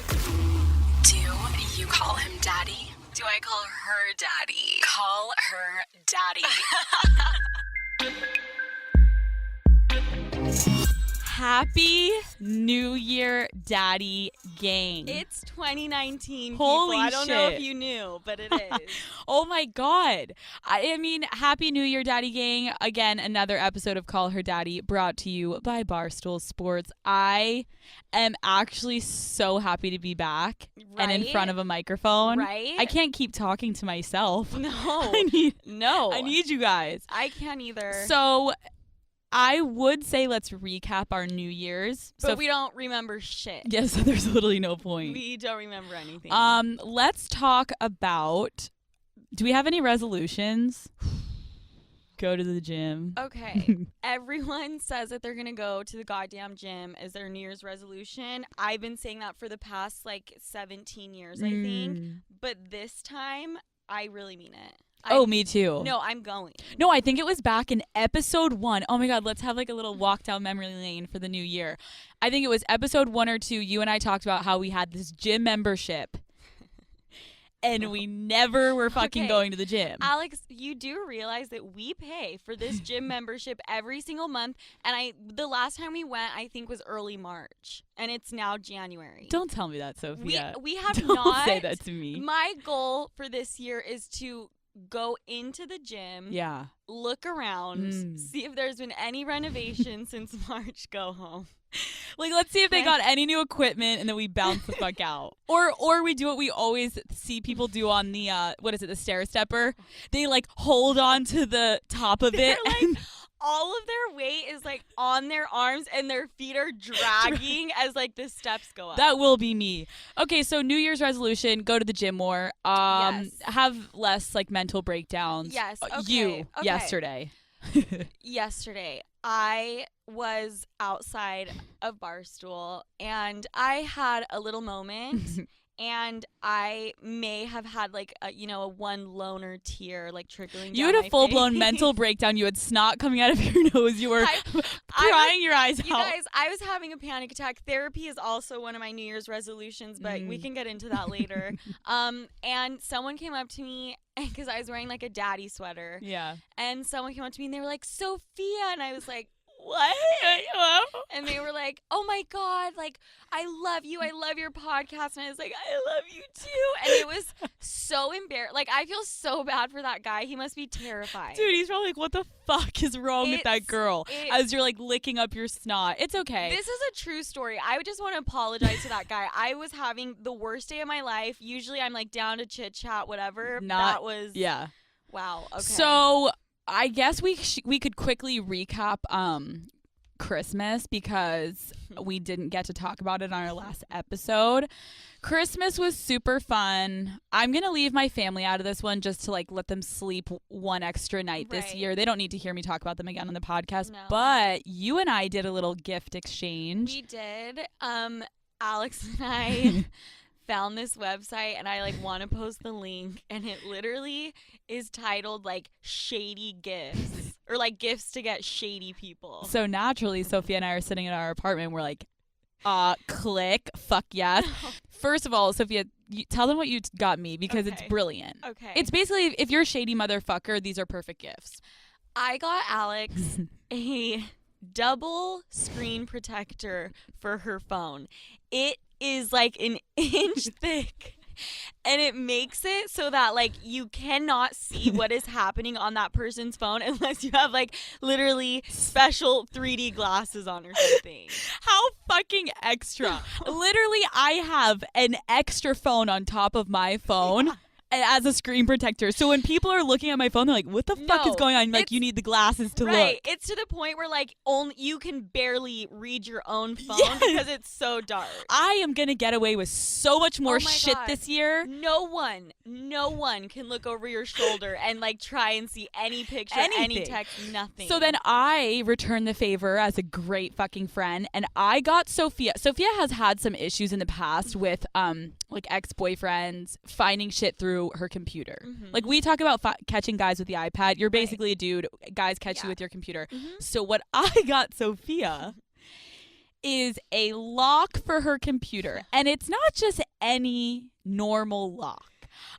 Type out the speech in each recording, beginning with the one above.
Do you call him daddy? Do I call her daddy? Call her daddy. Happy New Year, Daddy Gang. It's 2019, Holy people. I don't know if shit. you knew, but it is. Oh my God. I mean, Happy New Year, Daddy Gang. Again, another episode of Call Her Daddy brought to you by Barstool Sports. I am actually so happy to be back and in Right? front of a microphone. Right? I can't keep talking to myself. No. I no. need you guys. I can't either. So I would say let's recap our New Year's. but we don't remember shit. Yes, so there's literally no point. We don't remember anything. Let's talk about, do we have any resolutions? Go to the gym. Okay. Everyone says that they're going to go to the goddamn gym as their New Year's resolution. I've been saying that for the past 17 years, I think. But this time, I really mean it. Me too. No, I'm going. No, I think it was back in episode 1. Oh my God, let's have a little walk down memory lane for the new year. I think it was episode 1 or 2. You and I talked about how we had this gym membership and we never were fucking Okay. going to the gym. Alex, you do realize that we pay for this gym membership every single month, and the last time we went, I think, was early March, and it's now January. Don't tell me that, Sophia. We have Don't not say that to me. My goal for this year is to go into the gym, Yeah. look around, see if there's been any renovations since March, go home. Like, let's see if they got any new equipment and then we bounce the fuck out. Or we do what we always see people do on the, the stair stepper. They, hold on to the top of it. They're all of their weight is on their arms and their feet are dragging as the steps go up. That will be me. Okay, so New Year's resolution, go to the gym more. Yes. Have less mental breakdowns. Yes, You okay. yesterday. Yesterday, I was outside of Barstool and I had a little moment and I may have had a one loner tear trickling You down had my a full-blown face. mental breakdown. You had snot coming out of your nose. You were crying your eyes You out. guys, I was having a panic attack. Therapy is also one of my New Year's resolutions, but we can get into that later. And someone came up to me because I was wearing a daddy sweater. Yeah. And someone came up to me and they were like, Sophia. And I was like, what? And they were like, oh my God, I love you. I love your podcast. And I was like, I love you too. And it was so embarrassing. I feel so bad for that guy. He must be terrified. Dude, he's probably like, what the fuck is wrong with that girl? As you're licking up your snot. It's okay. This is a true story. I would just want to apologize to that guy. I was having the worst day of my life. Usually I'm down to chit chat, whatever. That was. Yeah. Wow. Okay. So I guess we could quickly recap Christmas because we didn't get to talk about it on our last episode. Christmas was super fun. I'm going to leave my family out of this one just to let them sleep one extra night this year. They don't need to hear me talk about them again on the podcast. No. But you and I did a little gift exchange. We did. Alex and I found this website and I want to post the link and it literally is titled shady gifts or gifts to get shady people. So naturally, Sophia and I are sitting in our apartment. We're like, click, fuck yes. First of all, Sophia, tell them what you got me because it's brilliant. Okay. It's basically, if you're a shady motherfucker, these are perfect gifts. I got Alex a double screen protector for her phone. It is an inch thick. And it makes it so that you cannot see what is happening on that person's phone unless you have literally special 3D glasses on or something. How fucking extra. Literally, I have an extra phone on top of my phone. As a screen protector. So when people are looking at my phone, they're like, what the fuck is going on? You need the glasses to look. It's to the point where only you can barely read your own phone because it's so dark. I am going to get away with so much more shit God. this year. No one can look over your shoulder and try and see any picture, any text, nothing. So then I returned the favor as a great fucking friend and I got Sophia. Sophia has had some issues in the past with ex-boyfriends finding shit through her computer. Mm-hmm. We talk about catching guys with the iPad. You're basically a dude. Guys catch you with your computer. So what I got Sophia is a lock for her computer. And it's not just any normal lock.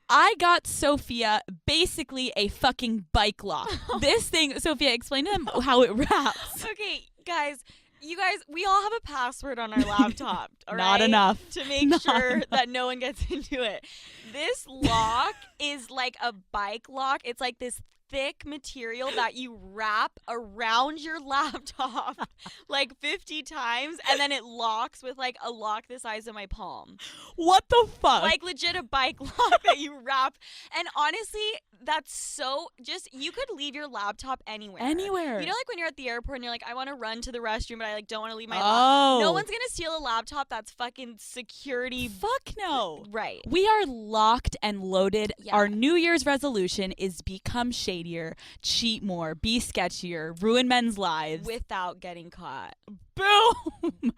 I got Sophia basically a fucking bike lock. This thing, Sophia, explain to them how it wraps. Okay, guys. You guys, we all have a password on our laptop, all Not right? enough. To make Not sure enough. that no one gets into it. This lock is like a bike lock. It's like this thick material that you wrap around your laptop like 50 times, and then it locks with like a lock the size of my palm. What the fuck? Like legit a bike lock that you wrap. And honestly, that's so just, you could leave your laptop anywhere. Anywhere. You know, like when you're at the airport and you're like, I want to run to the restroom, but I like don't want to leave my laptop. Oh. No one's gonna steal a laptop that's fucking security. Fuck no. Right. We are locked and loaded. Yeah. Our New Year's resolution is become shadier, cheat more, be sketchier, ruin men's lives. Without getting caught. Boom.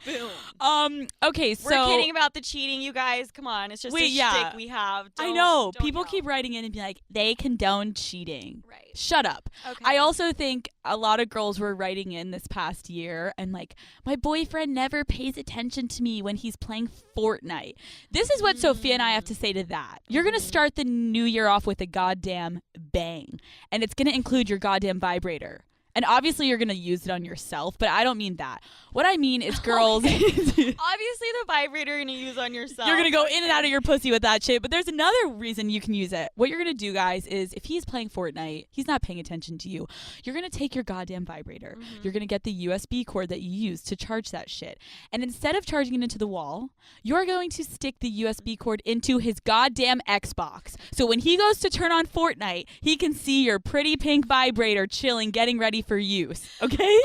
Boom. Okay, so We're kidding about the cheating, you guys. Come on, it's just a shtick we have. I know. Don't People yell. keep writing in and be like, they condone cheating. Right. Shut up. Okay. I also think a lot of girls were writing in this past year and like, my boyfriend never pays attention to me when he's playing Fortnite. This is what Sophia and I have to say to that. You're going to start the new year off with a goddamn bang, and it's going to include your goddamn vibrator. And obviously you're going to use it on yourself, but I don't mean that. What I mean is girls... Obviously, the vibrator you're gonna use on yourself. You're going to go in and out of your pussy with that shit, but there's another reason you can use it. What you're going to do, guys, is if he's playing Fortnite, he's not paying attention to you. You're going to take your goddamn vibrator. You're going to get the USB cord that you use to charge that shit. And instead of charging it into the wall, you're going to stick the USB cord into his goddamn Xbox. So when he goes to turn on Fortnite, he can see your pretty pink vibrator chilling, getting ready for use. Okay?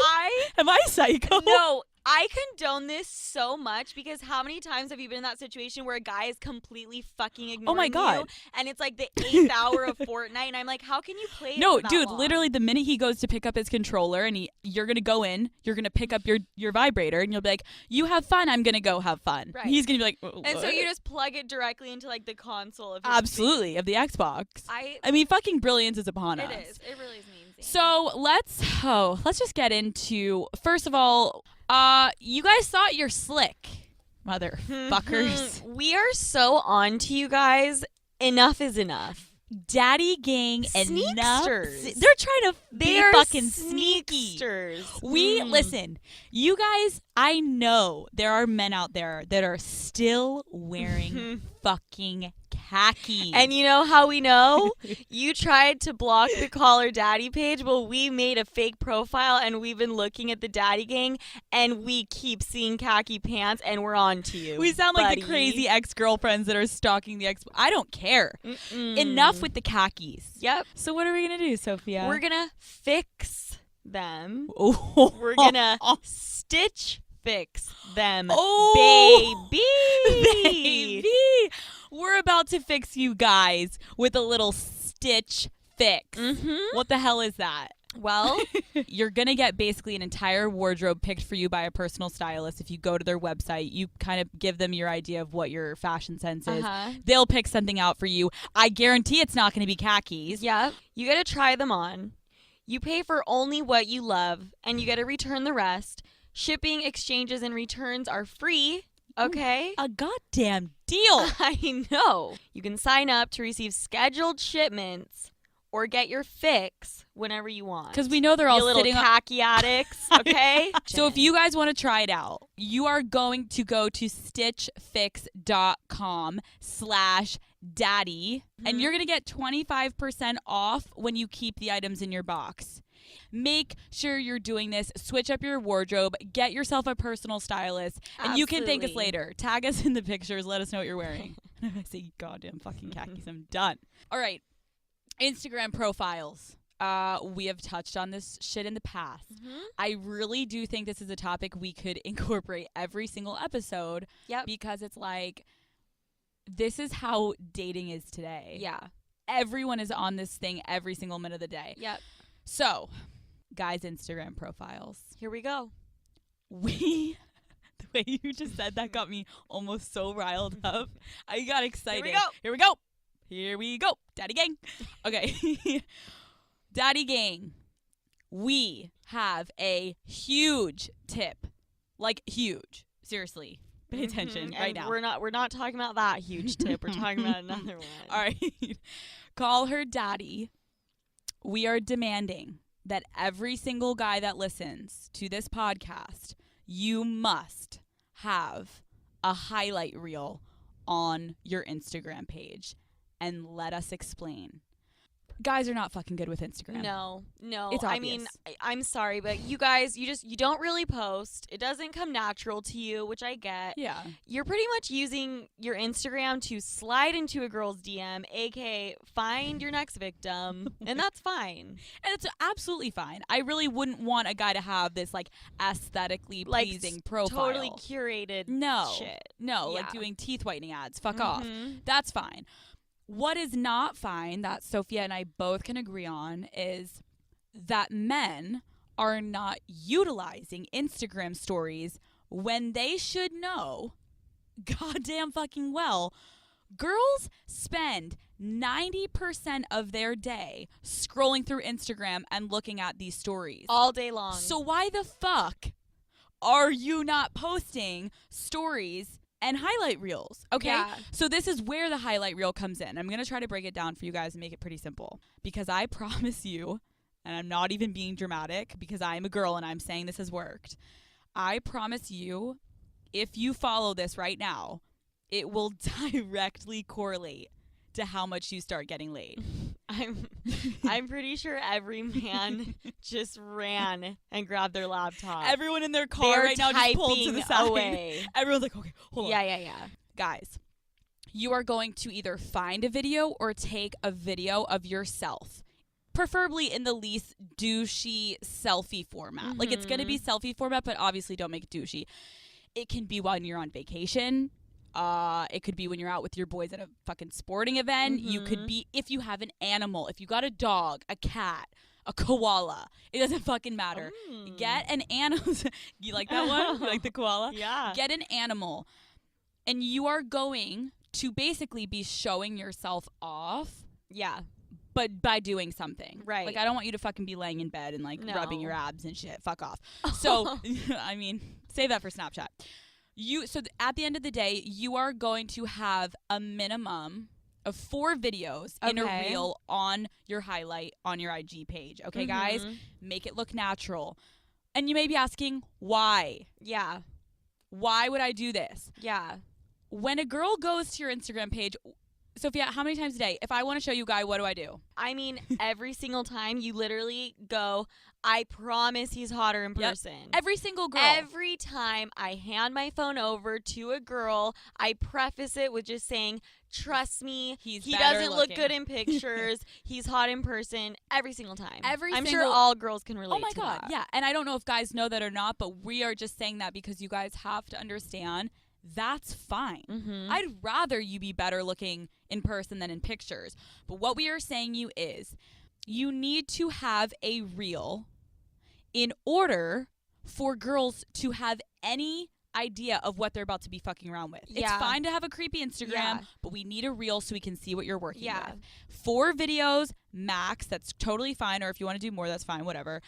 Am I psycho? No, I condone this so much because how many times have you been in that situation where a guy is completely fucking ignoring my God. you, and it's like the 8th hour of Fortnite, and I'm like, how can you play it No, for that dude, long? literally the minute he goes to pick up his controller and you're going to go in, you're going to pick up your vibrator and you'll be like, you have fun, I'm going to go have fun. Right. He's going to be like, And so "What?" you just plug it directly into like the console of his Absolutely, of the Xbox. I mean, fucking brilliance is upon us. It is. It really is amazing. So let's just get into, first of all, you guys thought you're slick, motherfuckers. We are so on to you guys. Enough is enough. Daddy gang enough. Sneaksters. They're trying to They be are fucking sneaky. sneaksters. We listen, you guys, I know there are men out there that are still wearing fucking khakis. And you know how we know? You tried to block the Call Her Daddy page. Well, we made a fake profile and we've been looking at the Daddy Gang and we keep seeing khaki pants and we're on to you. we sound like buddy. the crazy ex-girlfriends that are stalking the ex. I don't care. Enough with the khakis. Yep. So what are we going to do, Sophia? We're going to fix them. Oh. We're going to stitch fix them. Oh. Baby. Baby. We're about to fix you guys with a little stitch fix. What the hell is that? Well, you're going to get basically an entire wardrobe picked for you by a personal stylist. If you go to their website, you kind of give them your idea of what your fashion sense is. They'll pick something out for you. I guarantee it's not going to be khakis. yeah, you got to try them on. You pay for only what you love, and you got to return the rest. Shipping, exchanges, and returns are free. Okay? A goddamn deal. I know. You can sign up to receive scheduled shipments or get your fix whenever you want. Because we know they're all you little sitting on... khaki addicts, okay? So if you guys want to try it out, you are going to go to stitchfix.com/daddy and you're going to get 25% off when you keep the items in your box. Make sure you're doing this. Switch up your wardrobe. Get yourself a personal stylist. And you can thank us Absolutely. later. Tag us in the pictures. Let us know what you're wearing. I say goddamn fucking khakis. I'm done. All right. Instagram profiles. We have touched on this shit in the past. I really do think this is a topic we could incorporate every single episode. Yep. Because it's like, this is how dating is today. Yeah. Everyone is on this thing every single minute of the day. Yep. So, guys' Instagram profiles. Here we go. The way you just said that got me almost so riled up. I got excited. Here we go. Daddy gang. Okay. Daddy gang. We have a huge tip Like huge. Seriously. Pay attention right And now. We're not talking about that huge tip. We're talking about another one. All right. Call her daddy. We are demanding that every single guy that listens to this podcast, you must have a highlight reel on your Instagram page and let us explain. Guys are not fucking good with Instagram. No. It's I mean, obvious. I'm sorry, but you guys, you don't really post. It doesn't come natural to you, which I get. Yeah. You're pretty much using your Instagram to slide into a girl's DM, aka find your next victim, and that's fine. And it's absolutely fine. I really wouldn't want a guy to have this like aesthetically Like, pleasing profile. Totally curated No. shit. No, like Yeah. doing teeth whitening ads. Fuck off. Mhm. That's fine. What is not fine, that Sophia and I both can agree on, is that men are not utilizing Instagram stories when they should know goddamn fucking well. Girls spend 90% of their day scrolling through Instagram and looking at these stories. All day long. So why the fuck are you not posting stories and highlight reels? Okay. Yeah. So this is where the highlight reel comes in. I'm going to try to break it down for you guys and make it pretty simple, because I promise you, and I'm not even being dramatic because I'm a girl and I'm saying this has worked. I promise you, if you follow this right now, it will directly correlate to how much you start getting laid. I'm pretty sure every man just ran and grabbed their laptop. Everyone in their car They're right now just pulled to the typing side. away. Everyone's like, okay, hold on. Yeah. Guys, you are going to either find a video or take a video of yourself, preferably in the least douchey selfie format. Like, it's going to be selfie format, but obviously don't make it douchey. It can be when you're on vacation. It could be when you're out with your boys at a fucking sporting event. You could be if you have an animal, if you got a dog, a cat, a koala. It doesn't fucking matter. Get an animal. You like that one? You like the koala? Yeah. Get an animal. And you are going to basically be showing yourself off, Yeah. but by doing something. Right. Like, I don't want you to fucking be laying in bed and, like, rubbing No. your abs and shit. Fuck off. So, I mean, save that for Snapchat. At the end of the day, you are going to have a minimum of 4 videos in a Okay. reel on your highlight on your IG page. Okay, guys? Make it look natural. And you may be asking, why? Yeah. Why would I do this? Yeah. When a girl goes to your Instagram page, Sophia, how many times a day? If I want to show you a guy, what do I do? I mean, every single time you literally go, I promise he's hotter in Yep. person. Every single girl. Every time I hand my phone over to a girl, I preface it with just saying, trust me, He's he better doesn't looking." look good in pictures. He's hot in person. Every single time. I'm sure single- all girls can relate Oh my to God, that. yeah. And I don't know if guys know that or not, but we are just saying that because you guys have to understand that's fine. Mm-hmm. I'd rather you be better looking in person than in pictures. But what we are saying you is you need to have a reel in order for girls to have any idea of what they're about to be fucking around with. It's Yeah. fine to have a creepy Instagram, Yeah. but we need a reel so we can see what you're working Yeah. with. 4 videos max, that's totally fine. Or if you want to do more, that's fine, whatever.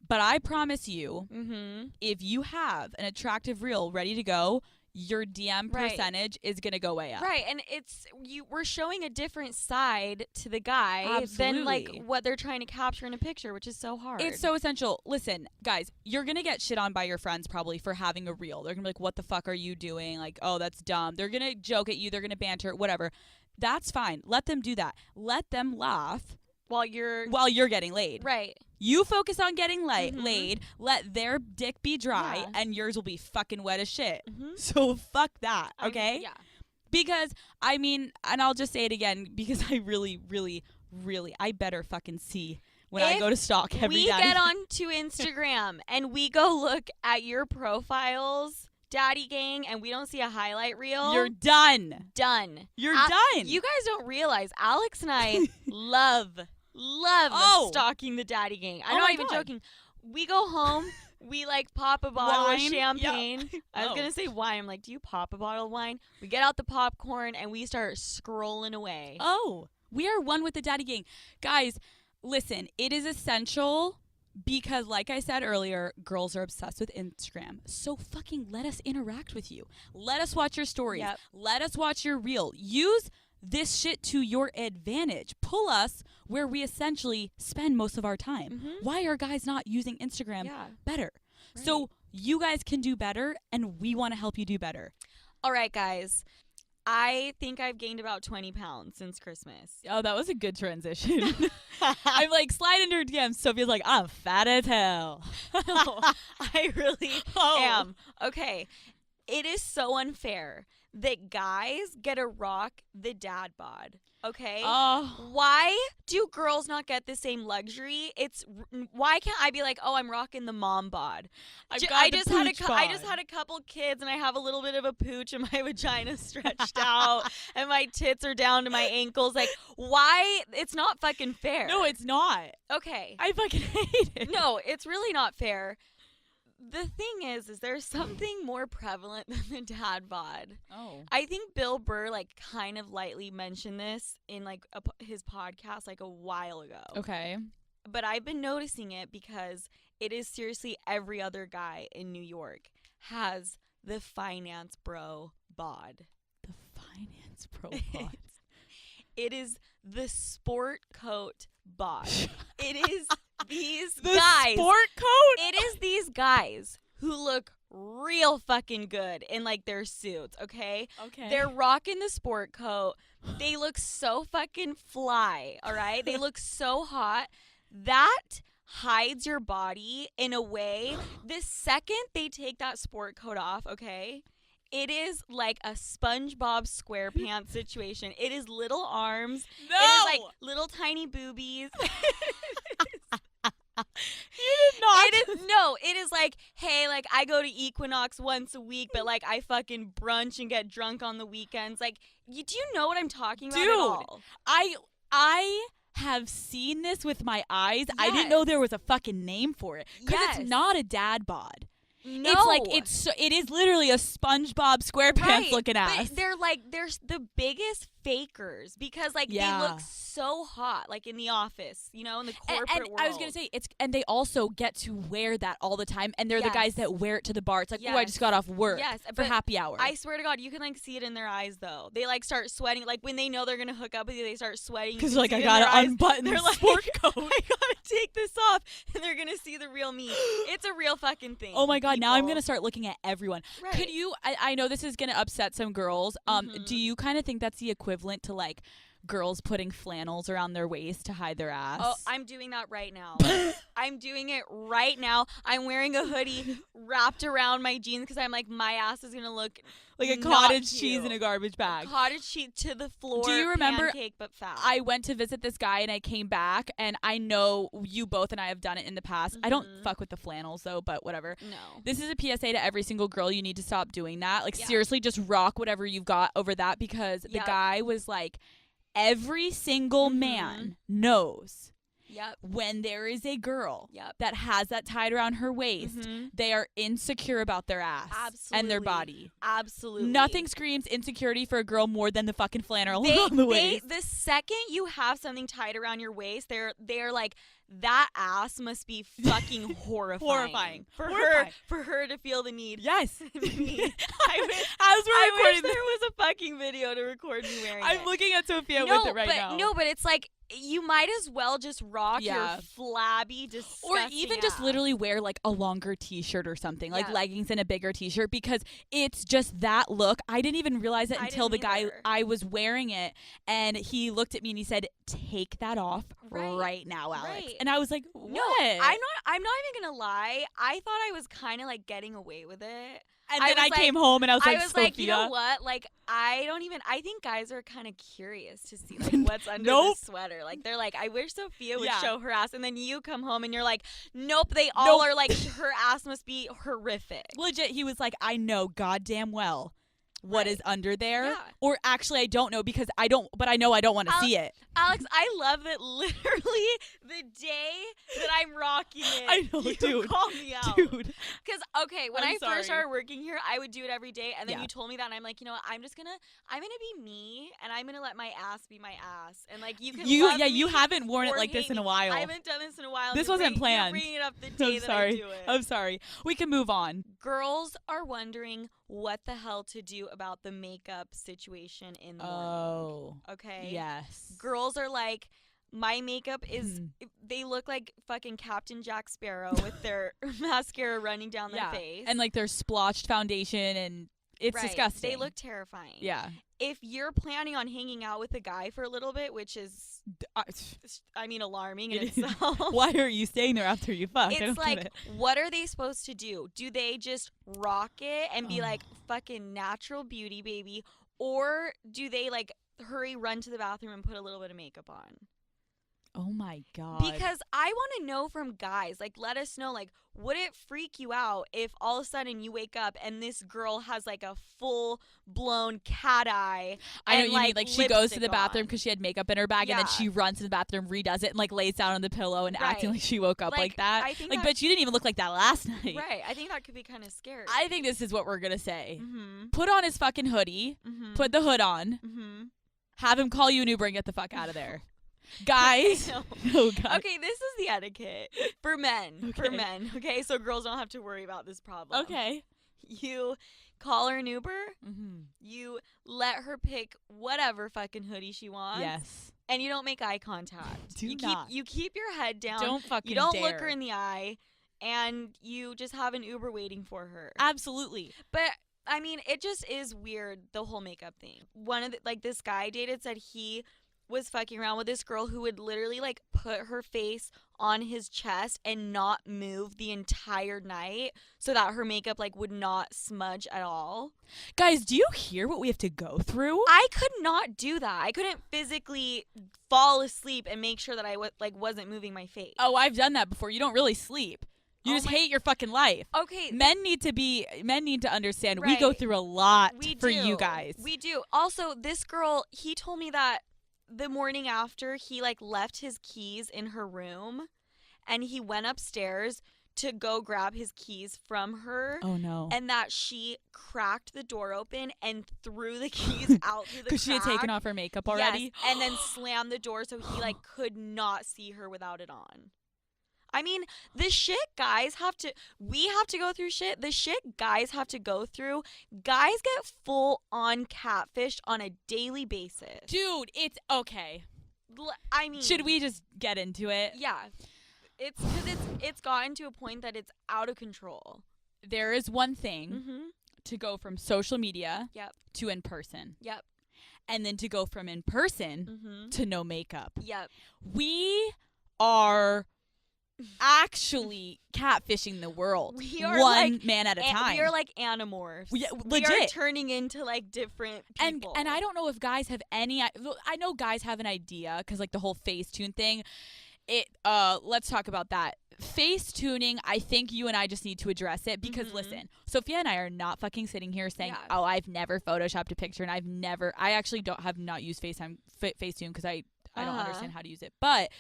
But I promise you, Mm-hmm. if you have an attractive reel ready to go, your DM Right. percentage is going to go way up. Right, and we're showing a different side to the guy than like Absolutely. what they're trying to capture in a picture, which is so hard. It's so essential. Listen, guys, you're going to get shit on by your friends probably for having a reel. They're going to be like, what the fuck are you doing? Like, oh, that's dumb. They're going to joke at you. They're going to banter, whatever. That's fine. Let them do that. Let them laugh while you're while you're getting laid. right. You focus on getting Mhm. laid. Let their dick be dry, Yeah. and yours will be fucking wet as shit. Mhm. So fuck that, okay? Yeah. Because, I mean, and I'll just say it again, because I really, really, really, I better fucking see when I If go to stalk every We daddy. get onto Instagram and we go look at your profiles, Daddy Gang, and we don't see a highlight reel. You're done. done. You're Al- done. You guys don't realize Alex and I love Oh. stalking the Daddy Gang. I'm Oh not my even God. joking. We go home, we like pop a bottle Wine? of champagne. Yep. I was Oh. gonna say wine. I'm like, do you pop a bottle of wine? We get out the popcorn and we start scrolling away. Oh, we are one with the daddy gang. Guys, listen, it is essential Because like I said earlier, girls are obsessed with Instagram. So fucking let us interact with you. Let us watch your stories. Yep. Let us watch your reel. Use this shit to your advantage. Pull us where we essentially spend most of our time. Why are guys not using Instagram Yeah. better? Right. So you guys can do better, and we want to help you do better. All right, guys. I think I've gained about 20 pounds since Christmas. Oh, that was a good transition. I'm like, slide into her DMs. Sophia's like, I'm fat as hell. No, I really Oh. am. Okay. It is so unfair that guys get to rock the dad bod. Okay? Oh. Why do girls not get the same luxury? Why can't I be like, oh, I'm rocking the mom bod? I I just had a couple kids and I have a little bit of a pooch and my vagina stretched out and my tits are down to my ankles. Like, why? It's not fucking fair. No, it's not. Okay. I fucking hate it. No, it's really not fair. The thing is there's something more prevalent than the dad bod. Oh. I think Bill Burr kind of lightly mentioned this in his podcast a while ago. Okay. But I've been noticing it because it is seriously every other guy in New York has the finance bro bod. The finance pro bod. It is the sport coat bod. It is these The guys. sport coat? It is these guys who look real fucking good in their suits, okay? Okay. They're rocking the sport coat. They look so fucking fly, all right? They look so hot. That hides your body in a way. The second they take that sport coat off, okay? It is like a SpongeBob SquarePants situation. It is little arms. No! It is little tiny boobies. You did not. It is hey, I go to Equinox once a week, but I fucking brunch and get drunk on the weekends. Do you know what I'm talking about at Dude, all? I have seen this with my eyes. I didn't know there was a fucking name for it. Because Yes. it's not a dad bod. No. It is literally a SpongeBob SquarePants looking ass. But they're the biggest fakers because Yeah. they look so hot in the office, in the corporate and world. I was gonna say and they also get to wear that all the time, and they're the guys Yes. that wear it to the bar. It's like, oh, I Yes. just got off work Yes, for but happy hour. I swear to God, you can see it in their eyes though. They start sweating. When they know they're gonna hook up with you, they start sweating. Because You like can I see it in their gotta eyes. unbutton They're the sport coat. I gotta take this off, and they're gonna see the real me. It's a real fucking thing. Oh my God! Now I'm people. gonna start looking at everyone. Right. Could you? I know this is gonna upset some girls. Mhm. Do you kind of think that's the equivalent to girls putting flannels around their waist to hide their ass? Oh, I'm doing that right now. I'm doing it right now. I'm wearing a hoodie wrapped around my jeans because I'm my ass is gonna look like a not cottage cheese cute. in a garbage bag. Cottage cheese to the floor. Do you remember- pancake but fat? I went to visit this guy and I came back, and I know you both and I have done it in the past. I don't Mhm. fuck with the flannels though, but whatever. no. This is a PSA to every single girl. You need to stop doing that. Yeah. Seriously, just rock whatever you've got over that, because the Yep. guy was every single Mhm. man knows Yep. when there is a girl Yep. that has that tied around her waist, Mhm. they are insecure about their ass and their Absolutely. body. Absolutely. Nothing screams insecurity for a girl more than the fucking flannel around the waist. The second you have something tied around your waist, they're that ass must be fucking horrifying. Horrifying. For Horrifying. her to feel the need. Yes. I wish As we're I wish recording there this, was a fucking video to record me wearing it. I'm looking at Sophia no, with it right but, now. No, but it's you might as well just rock Yeah. your flabby, disgusting Or even just ass. literally wear a longer t-shirt or something, Yeah. leggings and a bigger t-shirt, because it's just that look. I didn't even realize it I until the didn't guy, either. I was wearing it, and he looked at me and he said, take that off right now, Alex. Right. And I was like, what? No, I'm not even gonna lie. I thought I was kind of getting away with it. And I then I was came home and I was like, Sophia. you know what? I think guys are kind of curious to see what's under Nope. the sweater. They're I wish Sophia would Yeah. show her ass, and then you come home and you're nope. They all Nope. are her ass must be horrific. Legit, he was like, I know goddamn well what Right. is under there. Yeah. Or actually, I don't know because I don't, but I know I don't want to see it. Alex, I love that literally the day that I'm rocking it, I know, you dude. call me out. Dude. Because, okay, when I'm I sorry. first started working here, I would do it every day. And then Yeah. you told me that. And I'm like, you know what? I'm going to be me. And I'm going to let my ass be my ass. And, like, you can love me You haven't worn it or like this hate in a me. while. I haven't done this in a while. and This you're wasn't bringing- planned. You're bringing it up the day I'm that sorry. I do it. I'm sorry. We can move on. Girls are wondering what the hell to do about the makeup situation in the morning. Oh. Okay? Yes. Girls are like, my makeup is, Mhm. they look like fucking Captain Jack Sparrow with their mascara running down their face. And like their splotched foundation and it's Right. disgusting. They look terrifying. Yeah. If you're planning on hanging out with a guy for a little bit, which is, alarming in It is. itself. Why are you staying there after you fuck? I It's don't get like, it. what are they supposed to do? Do they just rock it and be Oh. like, fucking natural beauty, baby? Or do they, like, hurry, run to the bathroom and put a little bit of makeup on? Oh my god. Because I want to know from guys, like, let us know, like, would it freak you out if all of a sudden you wake up and this girl has, like, a full-blown cat eye? I know and, what you mean. Like she goes to the lipstick bathroom on? because she had makeup in her bag, and then Yeah. she runs to the bathroom, redoes it, and like lays down on the pillow and acting Right. like she woke up like Like, that. I think Like, that- bitch, you didn't even look like that last night. Right. I think that could be kind of scary. I think this is what we're gonna say. Mm-hmm. Put on his fucking hoodie. Mm-hmm. Put the hood on. Mm-hmm. Have him call you an Uber and get the fuck out of there, guys. No, guys. Okay, this is the etiquette for men. For Okay. men. Okay, so girls don't have to worry about this problem. Okay. You call her an Uber. Mm-hmm. You let her pick whatever fucking hoodie she wants. Yes. And you don't make eye contact. Do you not. keep you keep your head down. Don't fucking you don't dare. look her in the eye, and you just have an Uber waiting for her. Absolutely. But I mean, it just is weird, the whole makeup thing. One of the, like, this guy I dated said he was fucking around with this girl who would literally, like, put her face on his chest and not move the entire night so that her makeup, like, would not smudge at all. Guys, do you hear what we have to go through? I could not do that. I couldn't physically fall asleep and make sure that I wasn't moving my face. Oh, I've done that before. You don't really sleep. You Oh just my- hate your fucking life. Okay. Men need to understand we go Right. through a lot We for do. you guys. We do. Also, this girl, he told me that the morning after he, like, left his keys in her room and he went upstairs to go grab his keys from her. Oh no. And that she cracked the door open and threw the keys out through the Because she had taken crack. off her makeup already. Yes, and then slammed the door so he, like, could not see her without it on. I mean, the shit guys have to, we have to go through shit. The shit guys have to go through. Guys get full on catfished on a daily basis. Dude, it's okay. I mean, Should we just get into it? Yeah. It's because it's gotten to a point that it's out of control. There is one thing Mm-hmm. to go from social media Yep. to in person. Yep. And then to go from in person Mm-hmm. to no makeup. Yep. We are actually catfishing the world. We are one like man at a time. We are like animorphs. Yeah, We are legit. turning into, like, different people. And I don't know if guys have any. I know guys have an idea because like the whole Facetune thing. Let's talk about that. Face tuning, I think you and I just need to address it because Mhm. listen, Sophia and I are not fucking sitting here saying, Yeah. "Oh, I've never photoshopped a picture and I actually have not used Facetune because I don't Uh-huh. understand how to use it." But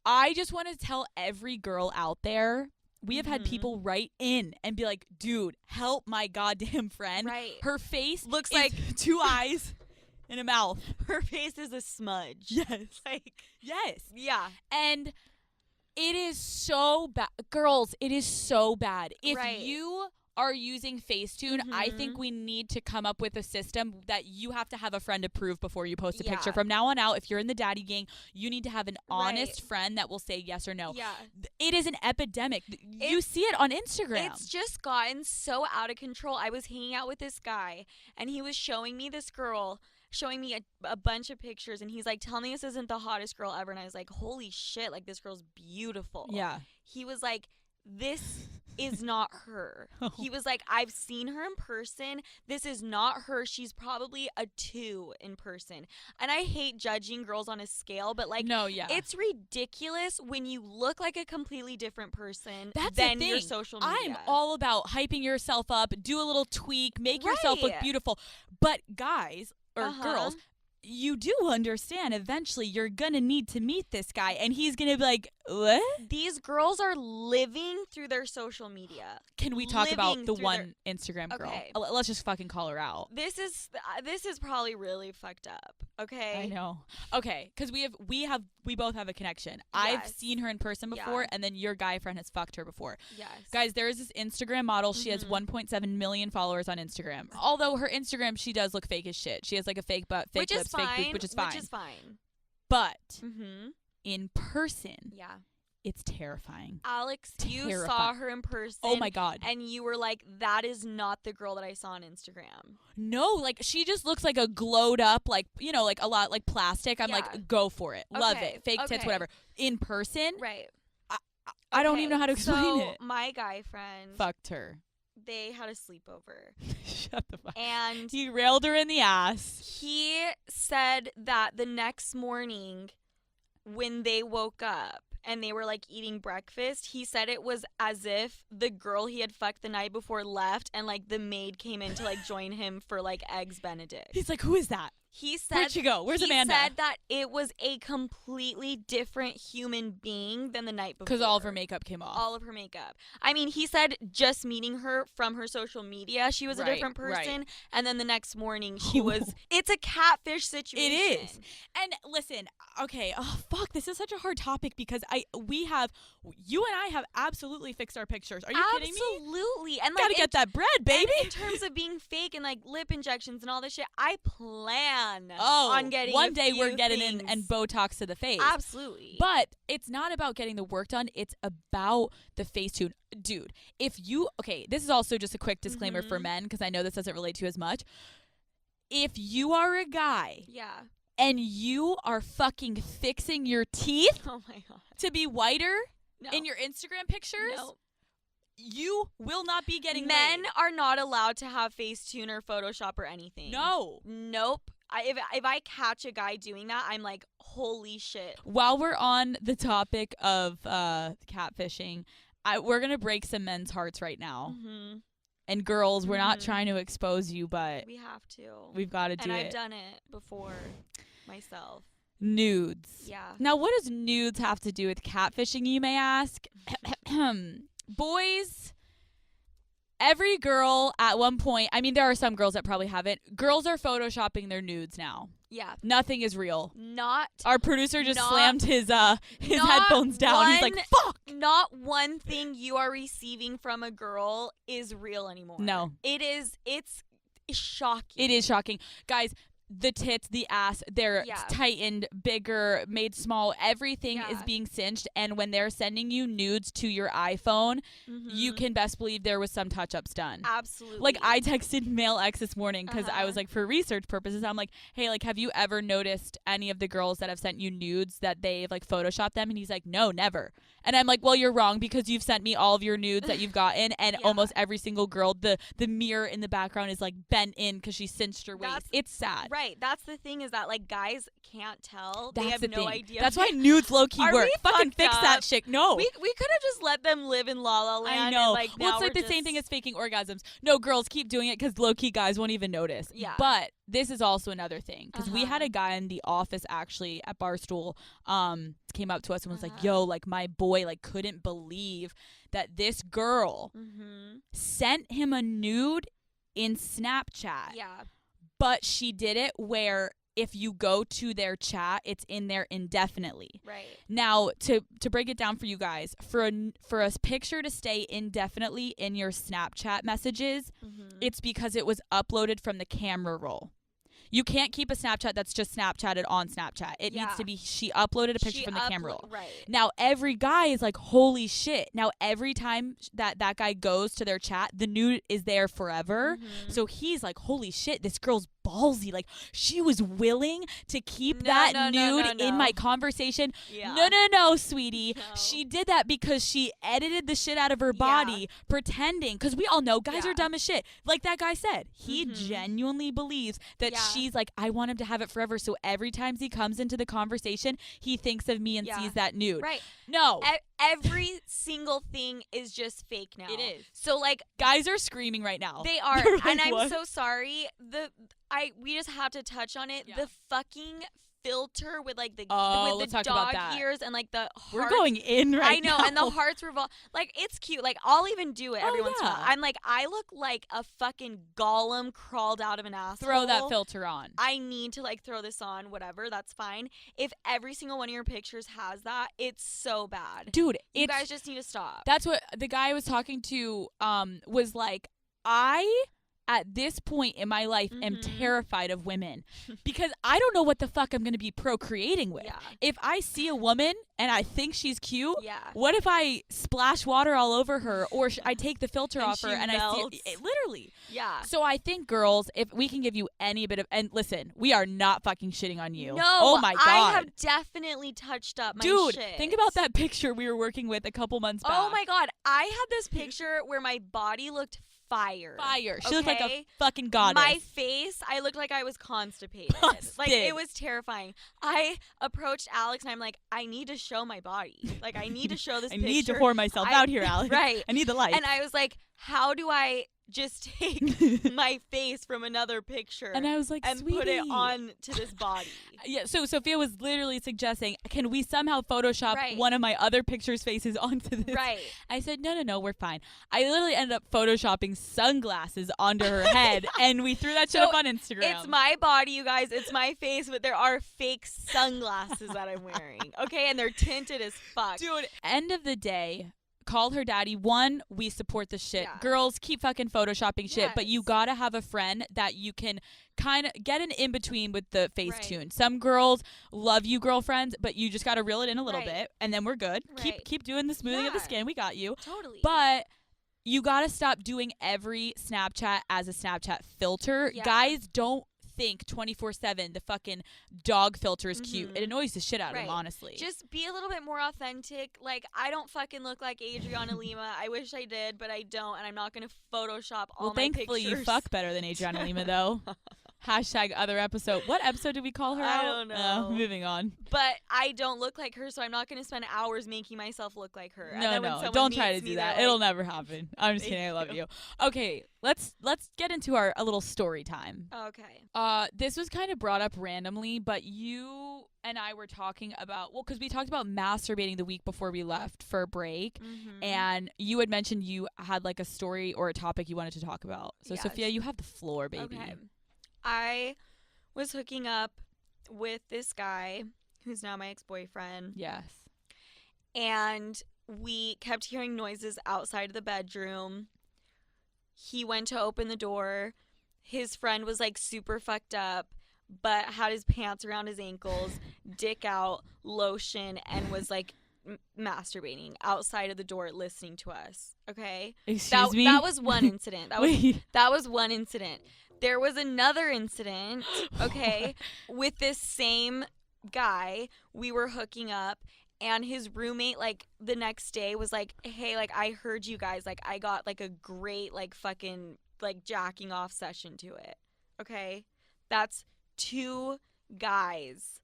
I just want to tell every girl out there, we have had Mhm. people write in and be like, "Dude, help my goddamn friend. Right. Her face Looks is like- two eyes and a mouth." Her face is a smudge. Yes. Like, Yes. yeah. And it is so bad. Girls, it is so bad. If Right. you are using Facetune, I think Mhm. we need to come up with a system that you have to have a friend approve before you post a picture. Yeah. From now on out, if you're in the daddy gang, you need to have an honest Right. friend that will say yes or no. Yeah. It is an epidemic. You see it on Instagram. It's just gotten so out of control. I was hanging out with this guy, and he was showing me this girl, showing me a bunch of pictures, and he's like, "Tell me this isn't the hottest girl ever." And I was like, "Holy shit, like, this girl's beautiful." yeah. He was like, "This is not her. He was like, I've seen her in person. This is not her. She's probably a 2 in person. And I hate judging girls on a scale, but like, No, yeah. it's ridiculous when you look like a completely different person That's than the your thing. social media. I'm all about hyping yourself up, do a little tweak, make yourself look Right. beautiful. But guys or Uh-huh. girls, you do understand eventually you're going to need to meet this guy and he's going to be like, what? These girls are living through their social media. Can we talk about Living the through one Instagram girl? Okay. Let's just fucking call her out. This is probably really fucked up. Okay. I know. Okay, because we both have a connection. I've Yes. seen her in person before, Yeah. and then your guy friend has fucked her before. Yes. Guys, there is this Instagram model. She has Mhm. 1.7 million followers on Instagram. Although her Instagram, she does look fake as shit. She has like a fake butt, fake which lips, is fine. fake boobs, which is fine. Which is fine. But Mm-hmm. in person, Yeah. it's terrifying. Alex, you saw Terrifying. her in person. Oh my god. And you were like, that is not the girl that I saw on Instagram. No, like she just looks like a glowed up, like, you know, like a lot like plastic. I'm Yeah. like, go for it. Love Okay, it. Fake tits, okay. whatever. In person, Right. I don't even know how to explain so it. My guy friend, Fucked her. they had a sleepover. Shut the fuck. And He railed her in the ass. he said that the next morning when they woke up and they were like eating breakfast, he said it was as if the girl he had fucked the night before left and like the maid came in to like join him for like eggs Benedict. He's like, who is that? He said Where'd she go? Where's he Amanda? said that it was a completely different human being than the night before. Because all of her makeup came off. All of her makeup. I mean, he said just meeting her from her social media, she was a Right, different right. person. And then the next morning, she was. It's a catfish situation. It is. And listen, okay, oh fuck, this is such a hard topic because you and I have absolutely fixed our pictures. Are you kidding me? Absolutely. And Gotta like, get that bread, baby. and in terms of being fake and like lip injections and all this shit, I plan on getting one a day we're few getting things. in and Botox to the face. Absolutely. But it's not about getting the work done. It's about the Facetune. Dude, this is also just a quick disclaimer for Mhm. men because I know this doesn't relate to you as much. If you are a guy yeah. and you are fucking fixing your teeth Oh my god. to be whiter No. in your Instagram pictures, No. you will not be getting Men laid. are not allowed to have Facetune or Photoshop or anything. No. Nope. If I catch a guy doing that, I'm like, holy shit. While we're on the topic of catfishing, we're going to break some men's hearts right now. Mm-hmm. And girls, we're not Mhm. trying to expose you, but We have to. we've got to do and I've it. done it before myself. Nudes. Yeah. Now, what does nudes have to do with catfishing, you may ask? Boys, every girl at one point, I mean, there are some girls that probably haven't. Girls are photoshopping their nudes now. Yeah. Nothing is real. Not Our producer just Not- slammed his not headphones down. He's like, one- fuck. not one thing you are receiving from a girl is real anymore. No. It's shocking. It is shocking. Guys, the tits, the ass, they're Yeah. tightened, bigger, made small. Everything is Yeah. being cinched. And when they're sending you nudes to your iPhone, you Mhm. can best believe there was some touch-ups done. Absolutely. Like, I texted male X this morning because I was Uh-huh. like, for research purposes, I'm like, hey, like, have you ever noticed any of the girls that have sent you nudes that they've like photoshopped them? And he's like, no, never. And I'm like, well, you're wrong because you've sent me all of your nudes that you've gotten, and Yeah. almost every single girl, the mirror in the background is like bent in because she cinched her waist. That's- It's sad. Right. That's the thing is that like guys can't tell. That's they have the no thing. idea. That's why nudes low key Are work. we Fucking fucked fix that up? shit. No. we could have just let them live in La La Land. I know. And, like, Well, now it's like we're the same thing as just- faking orgasms. No, girls keep doing it because low key guys won't even notice. Yeah. But this is also another thing because we had Uh-huh. a guy in the office actually at Barstool came up to us and was like, Uh-huh. "Yo, like my boy like couldn't believe that this girl Mhm. sent him a nude in Snapchat, Yeah. but she did it where." If you go to their chat, it's in there indefinitely. Right. Now, to break it down for you guys, for a picture to stay indefinitely in your Snapchat messages, Mhm. it's because it was uploaded from the camera roll. You can't keep a Snapchat that's just Snapchatted on Snapchat. It needs Yeah. to be she uploaded a picture She from the camera roll. Right. Now, every guy is like, holy shit. Now, every time that guy goes to their chat, the nude is there forever. Mhm. So he's like, holy shit, this girl's ballsy. Like, she was willing to keep No, that no, nude no. in my conversation. Yeah. No, sweetie. No. She did that because she edited the shit out of her body, pretending. Because we all know guys are dumb as shit. Like that guy said, he genuinely believes that she's like, I want him to have it forever. So every time he comes into the conversation, he thinks of me and sees that nude. Right. No. Every single thing is just fake now. It is. So like Guys are screaming right now. they are, They're like, and I'm "What?" so sorry. We just have to touch on it. Yeah. The fucking filter with like the Oh, with let's the talk about dog that. ears and like the hearts. We're going in right I know, now. and the hearts revolve. Like, it's cute. Like, I'll even do it every once in a while. yeah. I'm like, I look like a fucking golem crawled out of an asshole. Throw that filter on. I need to like throw this on, whatever, that's fine. If every single one of your pictures has that, it's so bad. Dude, You guys just need to stop. that's what the guy I was talking to was like, at this point in my life am terrified of women because I don't know what the fuck I'm going to be procreating with. Yeah. If I see a woman and I think she's cute, Yeah. what if I splash water all over her or I take the filter And off her she and melts. I see literally. Yeah. So I think, girls, if we can give you any bit of, and listen, we are not fucking shitting on you. No. Oh my God. I have definitely touched up my Dude, shit. think about that picture we were working with a couple months back. Oh my God. I had this picture where my body looked fire. Fire. She looked like a Okay? fucking goddess. My face, I looked like I was constipated. Like, Busted. it was terrifying. I approached Alex and I'm like, I need to show my body. Like, I need to show this I picture. need to whore myself out here, Alex. Right. I need the light. And I was like, how do I just take my face from another picture And I was like, and sweetie. put it on to this body? Yeah, so Sophia was literally suggesting, can we somehow Photoshop Right. one of my other pictures' faces onto this? Right. I said, no, we're fine. I literally ended up Photoshopping sunglasses onto her head, and we threw that shit So up on Instagram. It's my body, you guys. It's my face, but there are fake sunglasses that I'm wearing. Okay, and they're tinted as fuck. Dude, end of the day, called her daddy. One, we support the shit. Yeah. Girls, keep fucking photoshopping shit, but you Yes. gotta have a friend that you can kind of get an in-between with the Facetune. Right. Some girls love you girlfriends, but you just gotta reel it in a little Right. bit, and then we're good. Right. Keep doing the smoothing of the Yeah. skin. We got you. Totally. But you gotta stop doing every Snapchat as a Snapchat filter. Yeah. Guys don't think 24/7 the fucking dog filter is cute. Mhm. It annoys the shit out of them, Right. honestly. Just be a little bit more authentic. Like, I don't fucking look like Adriana Lima. I wish I did, but I don't, and I'm not gonna Photoshop all well, my thankfully pictures. you fuck better than Adriana Lima, though. Hashtag other episode. What episode did we call her I out? don't know. Moving on. But I don't look like her, so I'm not gonna spend hours making myself look like her. And then when No, someone don't try to meets do me, that. they're It'll like, never happen. I'm just kidding. I love you. Okay, let's get into a little story time. Okay. This was kind of brought up randomly, but you and I were talking about, well, because we talked about masturbating the week before we left for a break, Mhm. and you had mentioned you had like a story or a topic you wanted to talk about. So, Yes. Sophia, you have the floor, baby. Okay. I was hooking up with this guy who's now my ex-boyfriend, Yes. and we kept hearing noises outside of the bedroom. He went to open the door. His friend was like super fucked up, but had his pants around his ankles, dick out, lotion, and was like masturbating outside of the door listening to us. Okay? Excuse me? That was one incident. Wait. That was one incident. There was another incident, okay, with this same guy. We were hooking up, and his roommate, like, the next day was like, hey, like, I heard you guys, like, I got, like, a great, like, fucking, like, jacking off session to it, okay? That's two guys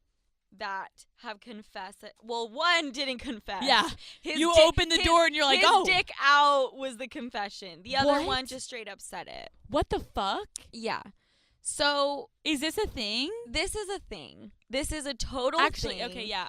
that have confessed it. Well, one didn't confess. Yeah. His You dick- opened the his- door and you're like, his oh. dick out was the confession. The other What? one just straight up said it. What the fuck? Yeah. So Is this a thing? this is a thing. This is a total Actually, thing. okay, yeah.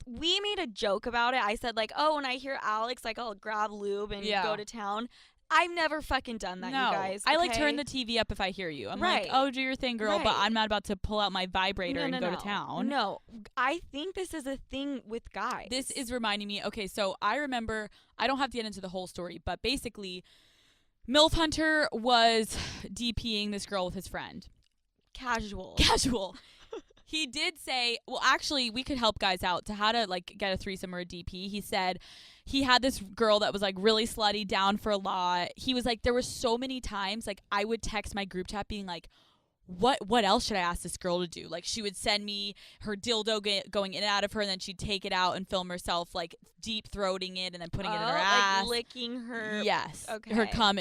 We made a joke about it. I said like, oh, when I hear Alex, like I'll grab lube and Yeah. go to town. I've never fucking done that, no. you guys. I like okay? turn the TV up if I hear you. I'm Right. like, oh, do your thing, girl, but Right. I'm not about to pull out my vibrator and go to town. No, I think this is a thing with guys. This is reminding me, okay, so I remember, I don't have to get into the whole story, but basically, MILF Hunter was DPing this girl with his friend. casual. Casual. He did say, well, actually, we could help guys out to how to like get a threesome or a DP. He said he had this girl that was like really slutty, down for a lot. He was like, there were so many times like I would text my group chat being like, what else should I ask this girl to do? Like she would send me her dildo going in and out of her, and then she'd take it out and film herself like deep throating it and then putting it in her ass, like licking her. Yes, Okay. her cum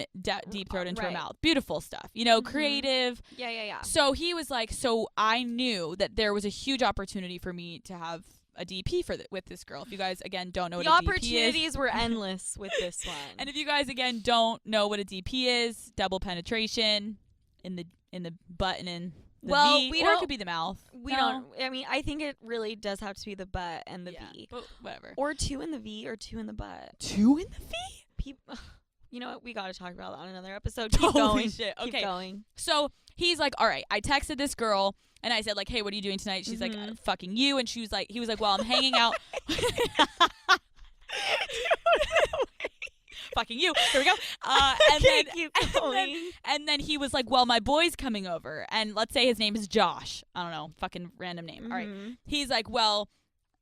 deep throat into her Right. mouth. Beautiful stuff, you know, creative. Yeah. So he was like, so I knew that there was a huge opportunity for me to have a DP with this girl. If you guys again don't know what The a DP is, opportunities were endless with this one. and if you guys again don't know what a DP is, double penetration in the butt and in the V, we or it don't- could be the mouth. we No. don't. I mean, I think it really does have to be the butt and the Yeah, V, but whatever. or 2 in the V or 2 in the butt. 2 in the V? People, you know what? We got to talk about that on another episode. Keep Holy going. shit. Keep Okay. going. So he's like, all right, I texted this girl and I said like, hey, what are you doing tonight? She's like, fucking you. And he was like, well, I'm hanging out. Fucking you. Here we go. And then, Keep and then going. and then he was like, well, my boy's coming over. And let's say his name is Josh. I don't know. Fucking random name. All right. Mhm. He's like, well,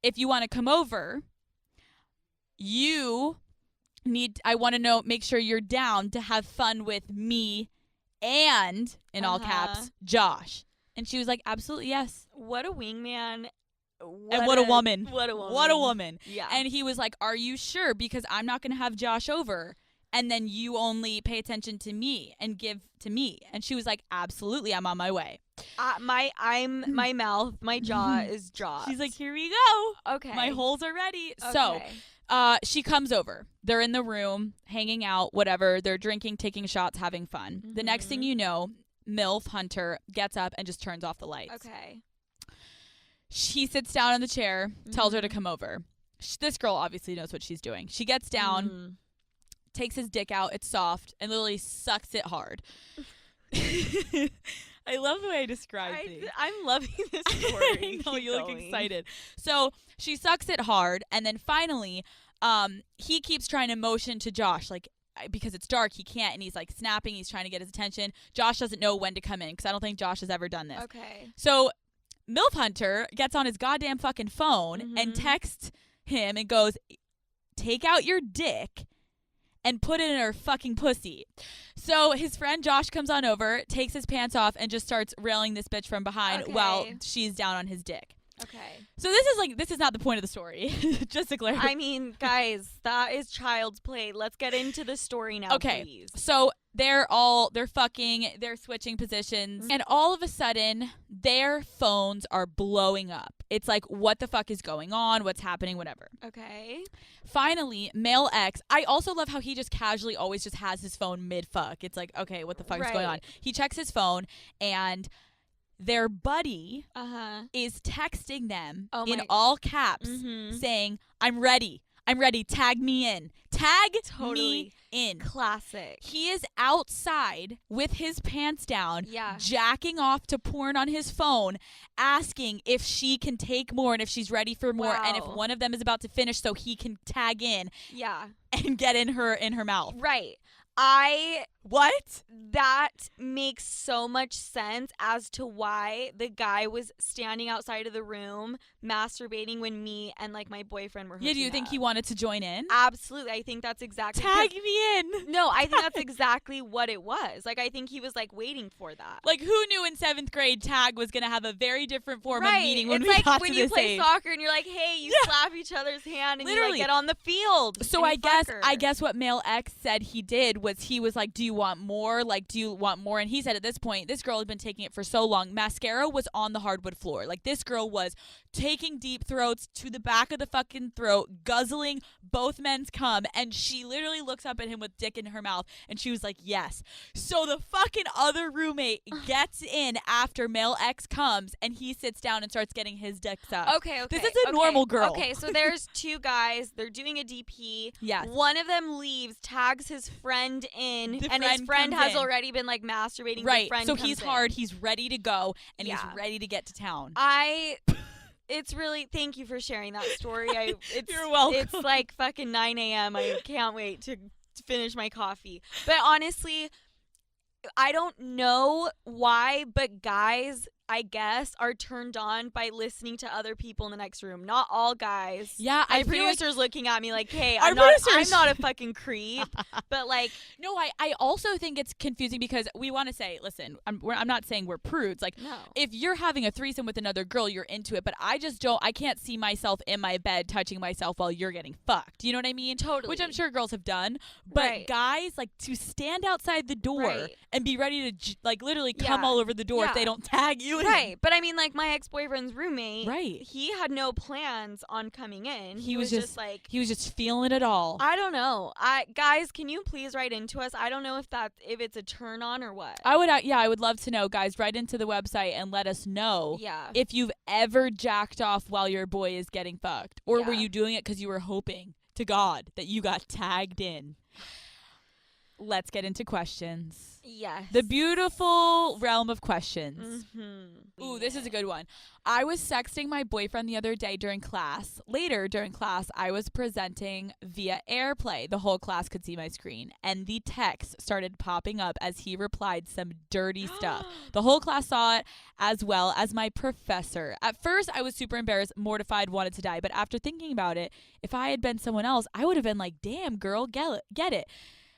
if you want to come over, I want to make sure you're down to have fun with me and, in all caps, Josh. And she was like, absolutely, yes. What a wingman. And what a woman. What a woman. What a woman. Yeah. And he was like, are you sure? Because I'm not going to have Josh over. And then you only pay attention to me and give to me. And she was like, absolutely, I'm on my way. my mouth, my jaw is dropped. She's like, here we go. okay. My holes are ready. Okay. So she comes over. They're in the room, hanging out, whatever. They're drinking, taking shots, having fun. The next thing you know, MILF Hunter gets up and just turns off the lights. Okay. She sits down in the chair, tells her to come over. This girl obviously knows what she's doing. She gets down, takes his dick out. It's soft, and literally sucks it hard. I love the way I describe things. I'm loving this story. I know, Keep you look going. excited. So she sucks it hard, and then finally, he keeps trying to motion to Josh, like, because it's dark, he can't, and he's like snapping. He's trying to get his attention. Josh doesn't know when to come in because I don't think Josh has ever done this. Okay. So MILF Hunter gets on his goddamn fucking phone and texts him and goes, take out your dick and put it in her fucking pussy. So his friend Josh comes on over, takes his pants off, and just starts railing this bitch from behind while she's down on his dick. Okay. So this is not the point of the story. Just to clarify. I mean, guys, that is child's play. Let's get into the story now, Okay. please. So they're fucking, they're switching positions, and all of a sudden their phones are blowing up. It's like, what the fuck is going on? What's happening? Whatever. Okay. Finally, male X. I also love how he just casually always just has his phone mid fuck. It's like, okay, what the fuck is going on? Right. He checks his phone, and their buddy is texting them in all caps saying, I'm ready. Tag me in. Tag me in. Classic. He is outside with his pants down, Yeah. jacking off to porn on his phone, asking if she can take more and if she's ready for more, and if Wow. one of them is about to finish so he can tag in Yeah. and get in her mouth. Right. What? That makes so much sense as to why the guy was standing outside of the room masturbating when me and like my boyfriend were Yeah, do you hooking think up. he wanted to join in? Absolutely. I think that's exactly Tag me in. No, I think that's exactly what it was. Like, I think he was like waiting for that. Like, who knew in 7th grade tag was going to have a very different form of meaning when it's we like got when to you this play age? soccer and you're like, hey, you slap each other's hand and you Literally. like get on the field. So and you fuck her. I guess what male X said he did was he was like, do you want more? Like, do you want more? And he said at this point, this girl had been taking it for so long. Mascara was on the hardwood floor. Like, this girl was taking deep throats to the back of the fucking throat, guzzling both men's cum. And she literally looks up at him with dick in her mouth. And she was like, yes. So the fucking other roommate gets in after male X comes and he sits down and starts getting his dick sucked. Okay. This is a normal girl. Okay, so there's two guys. They're doing a DP. Yes. One of them leaves, tags his friend in, The and his friend friend comes has in. already been like masturbating. The Right. friend So comes he's in. hard. He's ready to go. And Yeah. he's ready to get to town. It's really, thank you for sharing that story. It's, You're welcome. It's like fucking 9 a.m. I can't wait to finish my coffee. But honestly, I don't know why, but guys I guess, are turned on by listening to other people in the next room. Not all guys. Yeah, My I feel like producer's looking at me like, hey, Our I'm not producers- a fucking creep. But like, no, I also think it's confusing because we want to say, listen, I'm not saying we're prudes. Like, no. if you're having a threesome with another girl, you're into it. But I can't see myself in my bed touching myself while you're getting fucked. You know what I mean? Totally. Which I'm sure girls have done. But Right. guys, like, to stand outside the door Right. and be ready to, like, literally come Yeah. all over the door if Yeah. they don't tag you. Right. But I mean, like, my ex-boyfriend's roommate, Right. he had no plans on coming in. He He was was just- like, He was just feeling it all. I don't know. Guys, can you please write into us? I don't know if it's a turn on or what. I would love to know, guys. Write into the website and let us know Yeah. if you've ever jacked off while your boy is getting fucked, or were Yeah. you doing it because you were hoping to God that you got tagged in. Let's get into questions. Yes. The beautiful realm of questions. Mm-hmm. Ooh, this is a good one. I was sexting my boyfriend the other day during class. Later during class, I was presenting via AirPlay. The whole class could see my screen, and the text started popping up as he replied some dirty stuff. The whole class saw it, as well as my professor. At first, I was super embarrassed, mortified, wanted to die. But after thinking about it, if I had been someone else, I would have been like, damn, girl, get it.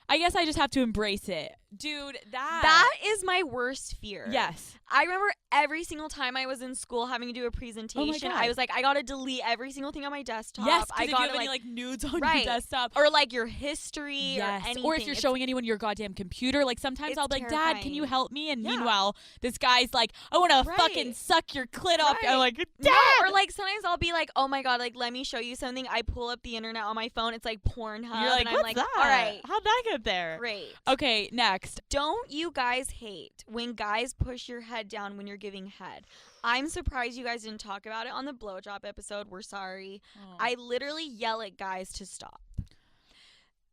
I guess I just have to embrace it. Dude, That is my worst fear. Yes. I remember every single time I was in school having to do a presentation, God. I was like, I gotta delete every single thing on my desktop. Yes, I because if you gotta have any nudes on Right. your desktop. or like your history Yes. or anything. Or if you're showing anyone your goddamn computer. Like sometimes It's I'll be like, Dad, can you terrifying. help me? And Yeah. meanwhile, this guy's like, I want to Right. fucking suck your clit off. Right. I'm like, Dad. No, or like sometimes I'll be like, oh my god, like let me show you something. I pull up the internet on my phone. It's like Pornhub. You're like, and I'm what's like, that? all right, How'd that get there? great. Okay, next. Don't you guys hate when guys push your head down when you're giving head? I'm surprised you guys didn't talk about it on the blowjob episode. We're sorry. I literally yell at guys to stop.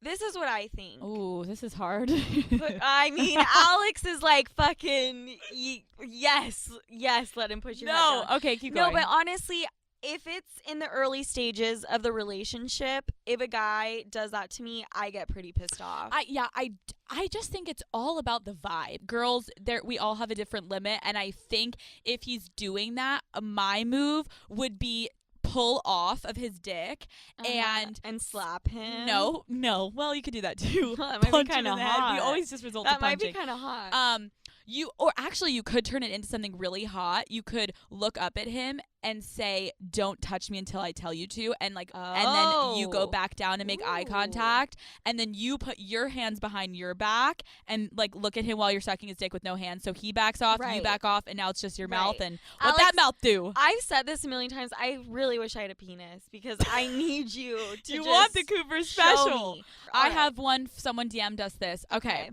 This is what I think. Ooh, this is hard. But, I mean, Alex is like fucking yes, let him push your head no. down. Okay, keep No, going. but honestly, if it's in the early stages of the relationship, if a guy does that to me, I get pretty pissed off. I just think it's all about the vibe. Girls, we all have a different limit, and I think if he's doing that, my move would be pull off of his dick and slap him. no. Well, you could do that too. That might be Punch him kinda in the head. We hot. always just result That to might be punching. kind of hot. You could turn it into something really hot. You could look up at him and say, "Don't touch me until I tell you to," and then you go back down and make eye Ooh. contact, and then you put your hands behind your back and like look at him while you're sucking his dick with no hands. So he backs off, you Right. back off, and now it's just your mouth. Right. And what that Alex, mouth do? I've said this a million times. I really wish I had a penis because I need you to You just want the Cooper show special? me. I All right. have one. Someone DM'd us this. Okay.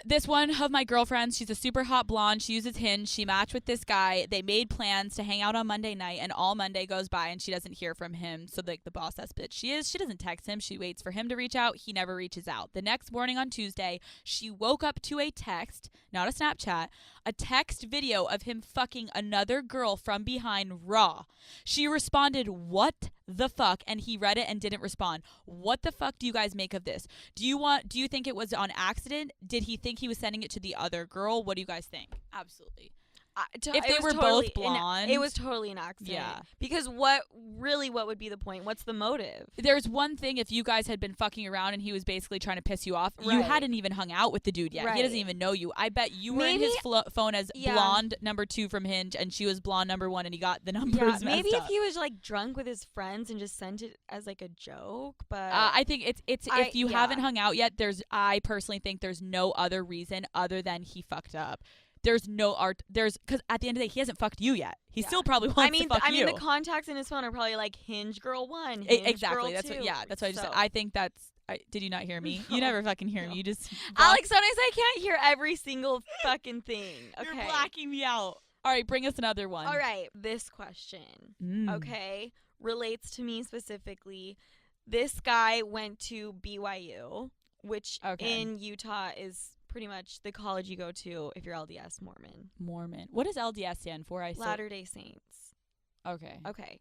This one of my girlfriends, she's a super hot blonde. She uses Hinge. She matched with this guy. They made plans to hang out on Monday night, and all Monday goes by and she doesn't hear from him. So like the boss ass bitch she is, she doesn't text him. She waits for him to reach out. He never reaches out. The next morning on Tuesday, she woke up to a text, not a Snapchat, a text video of him fucking another girl from behind raw. She responded, "What the fuck?" And he read it and didn't respond. What the fuck do you guys make of this? Do you think it was on accident? Did he think he was sending it to the other girl? What do you guys think? Absolutely. If they were both blonde. it was totally an accident. Yeah. Because what would be the point? What's the motive? There's one thing if you guys had been fucking around and he was basically trying to piss you off. You Right. hadn't even hung out with the dude yet. He doesn't Right. even know you. I bet you were in Maybe- his phone as Yeah. blonde number 2 from Hinge, and she was blonde number 1, and he got the numbers Yeah, messed maybe up. if he was like drunk with his friends and just sent it as like a joke, but I think it's if you yeah. haven't hung out yet, I personally think there's no other reason other than he fucked up. There's no art. Because at the end of the day, he hasn't fucked you yet. He Yeah. still probably wants to fuck I mean, you. the contacts in his phone are probably like Hinge Girl 1, Hinge Exactly. Girl That's 2. what. Yeah. That's what I just said. So- I think that's. Did you not hear me? No. You never fucking hear No. me. You just. Alex, sometimes I can't hear every single fucking thing. Okay. You're blacking me out. All right, bring us another one. All right. This question, okay, relates to me specifically. This guy went to BYU, which Okay. in Utah is pretty much the college you go to if you're LDS Mormon. What does LDS stand for? Latter-day Saints. Okay. Okay.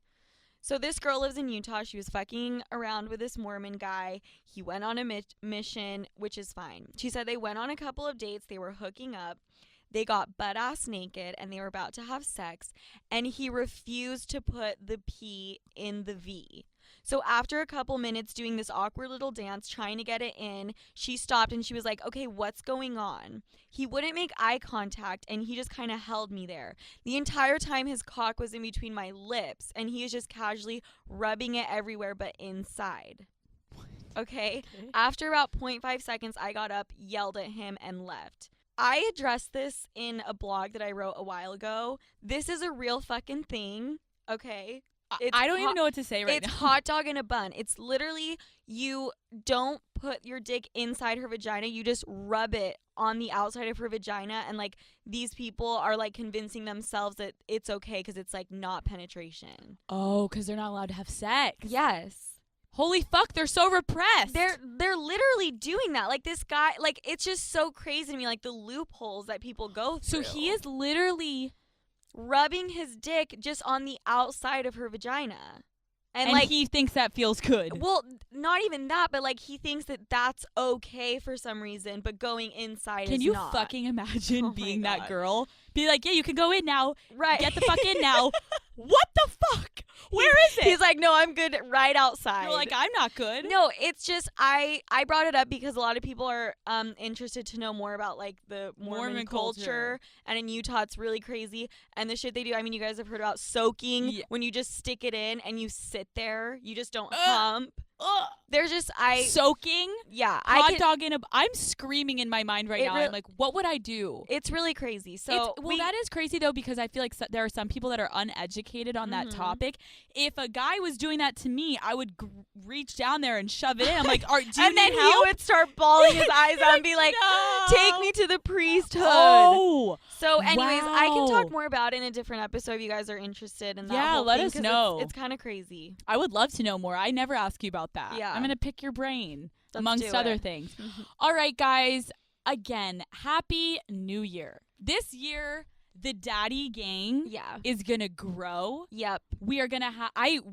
So this girl lives in Utah. She was fucking around with this Mormon guy. He went on a mission, which is fine. She said they went on a couple of dates. They were hooking up. They got butt ass naked and they were about to have sex, and he refused to put the P in the V. So after a couple minutes doing this awkward little dance, trying to get it in, she stopped and she was like, okay, what's going on? He wouldn't make eye contact and he just kind of held me there. The entire time his cock was in between my lips and he was just casually rubbing it everywhere but inside. Okay? After about 0.5 seconds, I got up, yelled at him, and left. I addressed this in a blog that I wrote a while ago. This is a real fucking thing, okay? I don't even know what to say right It's now. hot dog in a bun. It's literally, you don't put your dick inside her vagina. You just rub it on the outside of her vagina. And, like, these people are, like, convincing themselves that it's okay because it's, like, not penetration. Oh, because they're not allowed to have sex. Yes. Holy fuck, they're so repressed. They're literally doing that. Like, this guy, like, it's just so crazy to me, like, the loopholes that people go So through. he is literally... rubbing his dick just on the outside of her vagina. And like, he thinks that feels good. well, not even that, but like he thinks that that's okay for some reason, but going inside Can is you not. fucking imagine Oh my being that God. girl? Be like, yeah, you can go in now. Right. Get the fuck in now. What the fuck? Where is it? He's like, no, I'm good right outside. You're like, I'm not good. no, it's just I brought it up because a lot of people are interested to know more about like the Mormon culture, and in Utah it's really crazy, and the shit they do. I mean, you guys have heard about soaking, Yeah. when you just stick it in and you sit there, you just don't Ugh. hump. Ugh. There's just Soaking? yeah, Hot dog in a... I'm screaming in my mind right It now. real- I'm like, what would I do? It's really crazy. So That is crazy though, because I feel like there are some people that are uneducated on that Mhm. topic. If a guy was doing that to me, I would reach down there and shove it in. I'm like, do you and then need he help? would start bawling his eyes out and be like, No. "Take me to the priesthood." Oh, So, anyways, I can talk wow. more about it in a different episode if you guys are interested in that. Yeah, whole let thing, us 'cause know. It's kind of crazy. I would love to know more. I never ask you about that. Yeah. I'm gonna pick your brain Let's amongst do other it. things. All right, guys. Again, happy New Year. This year, the Daddy Gang Yeah. is gonna grow. Yep. We are gonna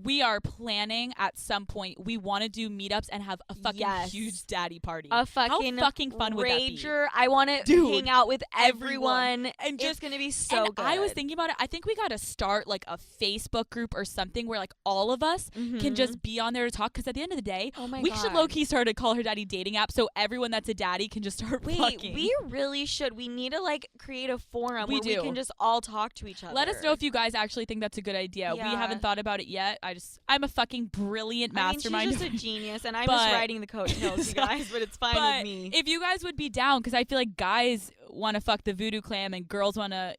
we are planning at some point. We want to do meetups and have a fucking Yes. huge daddy party. A fucking How fucking fun would that be? rager. I want to Dude, hang out with everyone. everyone, And it's just- gonna be so And good. I was thinking about it. I think we gotta start like a Facebook group or something where like all of us can Mhm. just be on there to talk. Because at the end of the day, Oh my we God. should low key start a Call Her Daddy dating app so everyone that's a daddy can just start Wait, fucking. we really should. We need to like create a forum We where do. we can just all talk to each other. Let us know if you guys actually think that's a good idea. We Yeah. haven't thought about it yet. I'm a fucking brilliant mastermind. I mean, she's just a genius, and I'm But- just riding the coattails, you guys. But it's fine But with me. if you guys would be down, because I feel like guys want to fuck the voodoo clam and girls want to,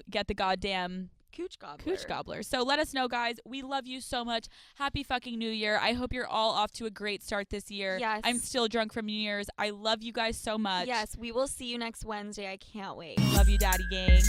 get the goddamn Cooch gobbler. cooch gobbler. So let us know, guys. We love you so much. Happy fucking New Year. I hope you're all off to a great start this year. Yes. I'm still drunk from New Year's. I love you guys so much. Yes, we will see you next Wednesday. I can't wait. Love you, Daddy Gang.